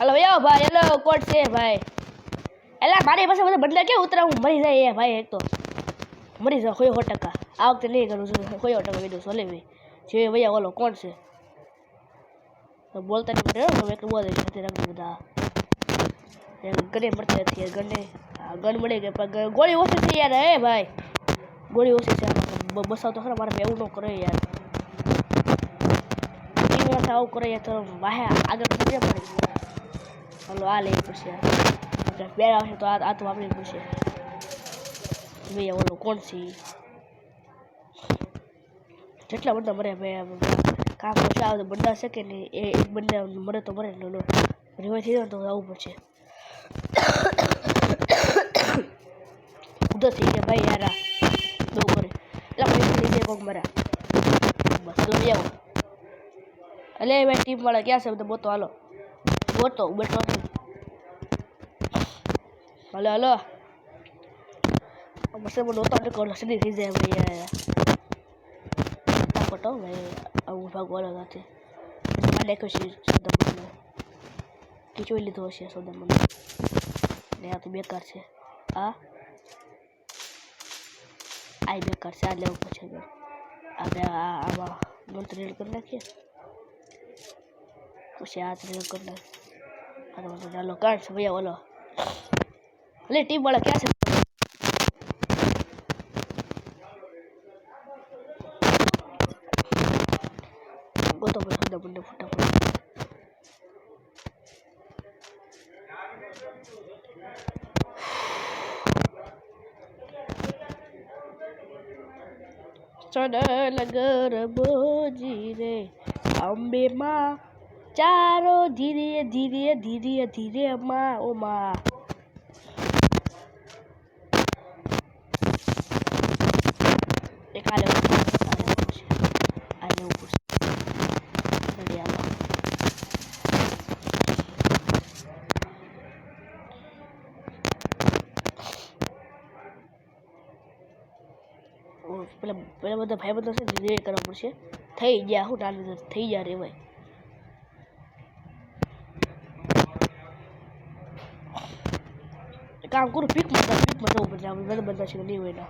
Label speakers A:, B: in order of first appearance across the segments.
A: hello યો ભાઈ hello કોણ છે ભાઈ એલા મારી પાસે બધા બંદા કે ઉતરા હું મરી જાય એ ભાઈ એક તો મરી જાવ કોઈ 100% આ વખતે નહીં કરું છું કોઈ 100% વિડિયો સોલે ભાઈ જે ભૈયા ઓલો કોણ છે બોલતા નહીં પડે હવે એક બોલે છે તે રાખી બધા ગને મળતી હતી ગને ગન મળે કે ગોળી ઓછી છે યાર હે ભાઈ ગોળી ઓછી છે બસાવ તો ખરા મારે એવું ન કરે યાર ટીમમાં આવું કરે યાર તો વાહે આગળ પડે પડે હલો આ લઈ પડશે બે આવશે તો આ તો આપણે પડશે ભાઈ ઓલો કોણ છે જેટલા બંદા મરે ભાઈ કામ ઓછા આવે તો બંદા છે કે નહીં એ એક બંદા મરે તો મરે નો રિવાઇવ થઈ જાય તો આવવું પડશે ઉધર થઈ ગયા ભાઈ યાર દો કરે એટલે ભાઈ થઈ જાય કોક મરા બસ હલો આવો અલે ભાઈ ટીમ વાળા ક્યાં છે બધા બોતો હાલો બોતો બેઠો હલો હલો બસ મને નહોતો કોલ સીધી થઈ જાય ભાઈ ફટાફટ ભાઈ આવું ભાગવાળો નથી મને કહે છે સોદામને કે જોઈ લીધો હશે સોદામને ને આ તો બેકાર છે આ બેકાર છે આ લેવું પછી આપણે આમાં મંત્રી કરી નાખીએ પછી આ ટ્રેલ કરી નાખીએ આ ચાલો કાઢ છે ભૈયા ઓલો અલે ટીમ વાળા ક્યાં છે ગોતો પર સોદામને ફટાફટ ચડલ ગરબોજી રે અંબે માં ચારો ધીરે ધીરે ધીરે ધીરે માં ઓ માં એક આલે ઉપર પેલા બધા ભાઈ બધા છે ધીરે કરવા પડશે થઈ ગયા હું નાની થઈ ગયા રે ભાઈ કામ કરું પીકમાં જવું પડશે આપણે બધા બધા છે નહીં હોય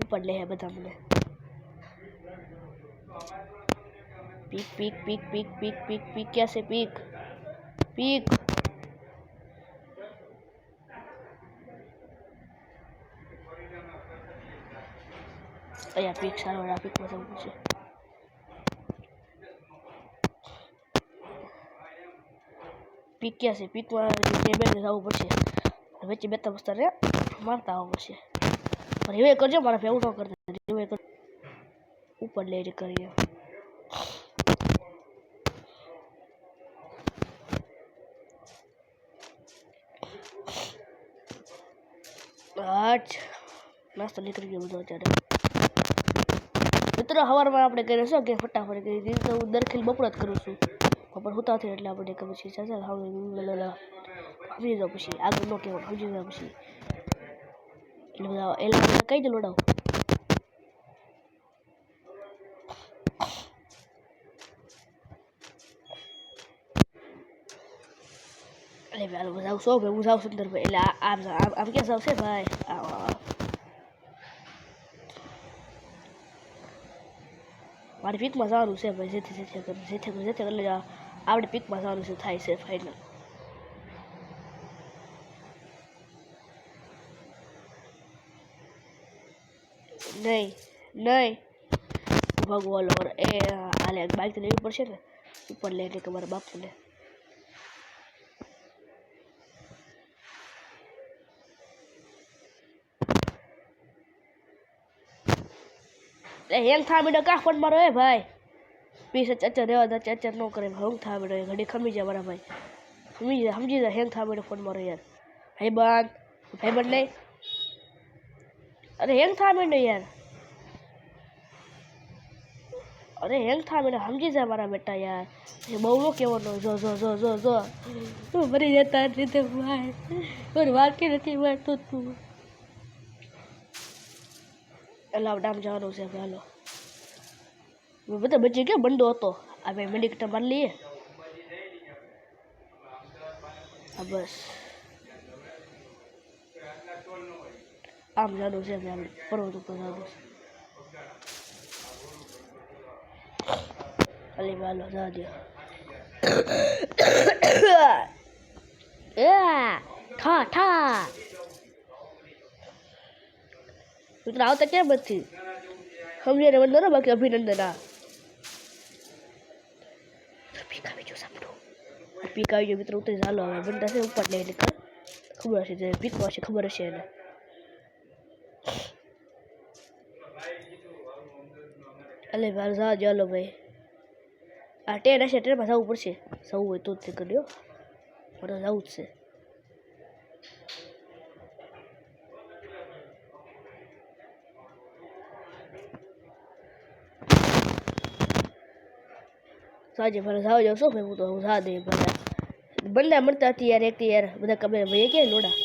A: ઉપર લે બધા મને peek peek peek peek peek peek peek ક્યાં છે પીક પીક અહીંયા પીક સારો પીકમાં જવું પડશે પીક ક્યાં છે પીકમાં જવું પડશે વચ્ચે બે ત્રણ વસ્તુ મારતા આવવું પડશે પણ રિવાઇવ કરજો મારા એવું ન કરતા રિવાઇવ કર ઉપર લઈ કરીએ નાસ્તો નીકળી ગયો બધો અત્યારે મિત્રો સવારમાં આપણે કરીએ છીએ કે ફટાફટ કરી દીધી તો હું દરખેલ બપોર જ કરું છું બપોર હોતા થયું એટલે આપણે કે પછી ચાલ સમજી જાઓ પછી આગળ ન કહેવાનું સમજી જાઓ પછી એટલે બધા એલા કઈ જ લોડાવ અરે ભાઈ બધા સો ભાઈ હું જાઉં સુંદર ભાઈ એટલે આમ ક્યાં જાવ છે ભાઈ મારી પીકમાં જવાનું છે ભાઈ જેથી એટલે આપણે પીકમાં જવાનું છે થાય છે ફાઇનલ નહીં ભગવાન એ હાલે બાઇક તો લેવી પડશે ને ઉપર લઈને કે મારા બાપુને હેંગ થા મીડો કા ફોન મારો હે ભાઈ પીસ ચચર રહેવા દે ચચર ન કરે હું થા મીડો ઘડી ખમી જાય મારા ભાઈ સમજી જા હેંગ થા મીડો ફોન મારો યાર ભાઈબંધ નહીં અરે હેંગ થા મીડો યાર અરે હેંગ થા મીડો સમજી જા મારા બેટા યાર બહુ નો કહેવાનો જો મરી જતા રીતે ભાઈ મારી વાત કે નથી વાંચતો તું અલાવ ડામ જવાનું છે હાલો બધા બચી ગયો બંડો હતો આ ભાઈ મેડિકલ મારી લઈએ આ બસ આમ જાડું છે આપણે પર્વત ઉપર જાડું છે અલી વાલો જા દે ઠા ઠા મિત્રો આવતા કેમ નથી સમજે ને બંધ બાકી અભિનંદન આ પીક આવી ગયો સાંભળો પીક આવી ગયો મિત્રો ઉતરી ચાલો હવે બનતા છે ઉપર લઈ નીકળ ખબર હશે જે પીકમાં છે ખબર હશે એને અલે ભાઈ જા ચાલો ભાઈ આ ટ્રેન હશે ટ્રેનમાં જવું પડશે જવું હોય તો જ તે કર્યો મારે જવું જ છે સાંજે મારે જાવ જાવ શું ભાઈ હું તો હું જા દે બધા બંને મળતા હતી યાર એક યાર બધા કમે ભાઈ ક્યાંય લોડા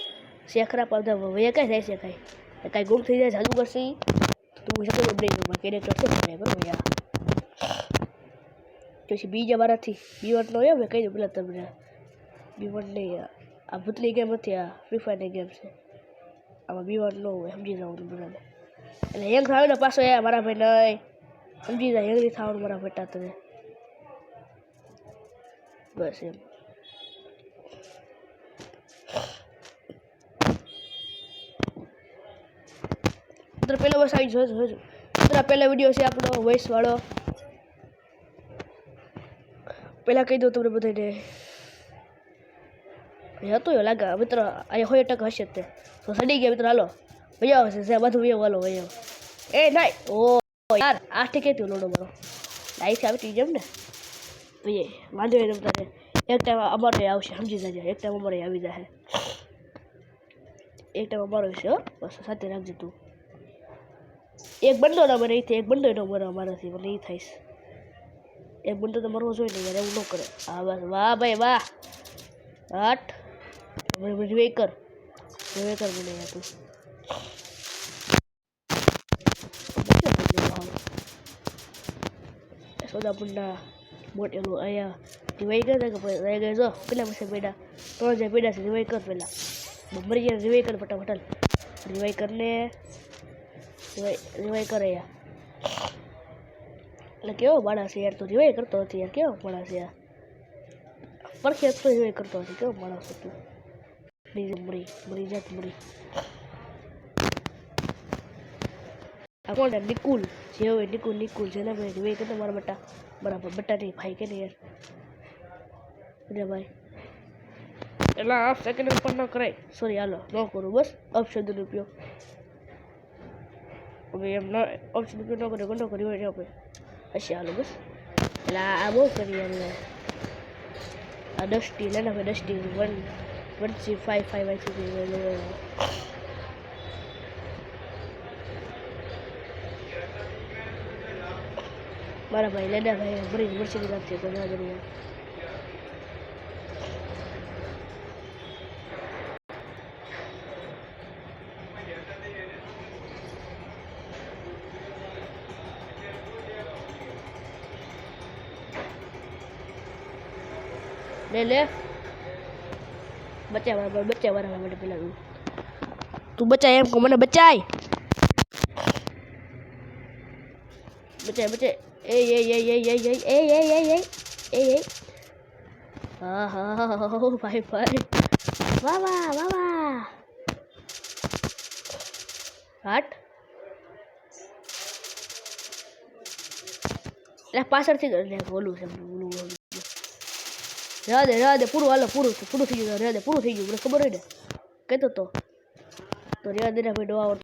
A: શેખરા પર બધા ભાઈ ક્યાંય જાય છે કાંઈ ગુમ થઈ જાય ચાલુ કરશે તું શકો નહીં કેરેક્ટર શું કરે બરાબર યાર પછી બીજા મારાથી બીવટ નો એમ કહી દઉં પેલા તમને બીવટ નહીં આ ભૂતલી ગેમ નથી આ ફ્રી ફાયરની ગેમ છે આમાં બીવટ ન હોય સમજી જવાનું બરાબર એટલે હેંગ થાય ને પાછો યાર મારા ભાઈ નહીં સમજી જાય હેંગ નહીં થવાનું મારા બેટા તમે બસ એમ મિત્રો પેલો બસ આવી જોજો મિત્રો પહેલા વિડીયો છે આપણો વોઇસ વાળો પહેલાં કહી દઉં તમને બધાને હતો એ લાગે મિત્રો અહીંયા 100% હશે તે તો સડી ગયા મિત્રો હાલો વયો હશે બધું વયો હાલો વયો એ નાઈ ઓ યાર આ ઠીક હતું લોડો મારો લાઈફ આવી જેમ ને ભાઈ વાંધો નહીં તમને એક ટાઈમ અમારે આવશે સમજી જજો એક ટાઈમ અમારે આવી જાય એક ટાઈમ અમારો હશે બસ સાથે રાખજે તું એક બંડો ના મને અહીંથી એક બંડો ન મરે અમારાથી મને એ થઈશ એક બંડો તો મરવો જોઈએ ને યાર એવું ન કરે હા બસ વાહ ભાઈ વાહ હટ રિવે કર મને યાર તું સોદાપુરના મોટેલું અહીંયા રિવાઈ કર કે રહી ગઈ જો કેટલા પછી પેડા 3000 પેડા છે રિવાઈ કર પહેલાં મરી ગયા રિવાઈ કર ફટાફટ રિવાઈ કરને રિવાઈ કરે યાર એટલે કેવો માણસ છે યાર તું રિવાઈ કરતો નથી યાર કેવો માણસ યાર પરખે તો રિવાઈ કરતો નથી કેવો માણસ તું મરી જાત આ કોણ નિકુલ જે હોય નિકુલ છે ને ભાઈ રિવાઈ કરતો મારા બટા બરાબર બટા નહીં ભાઈ કે નહીં યાર ભાઈ એટલે આ સેકન્ડ ઉપર ન કરાય સોરી હાલો ન કરું બસ અપશબ્દનો ઉપયોગ હવે એમ ન ઓપ્શન ઉપયોગ ન કરે ગંડો કરી હોય આપણે હશે હાલો બસ એટલે આ બહુ કરી યાર આ ડસ્ટી લેના ભાઈ ડસ્ટી 1.55 આવી મારા ભાઈ લેના ભાઈ ભરી મરસી રાખશે તો ના કરી ले बच्चा वाला मैं पेला तू बच्चा एम को मैंने बचाई बच्चा ए हाँ भाई वाह हट पासर थी बोलू से રહેવા દે પૂરું હાલો પૂરું થઈ ગયું રહેવા દે પૂરું થઈ ગયું મને ખબર હોય ને કહેતો તો રહેવા દે ને ભાઈ ડોવા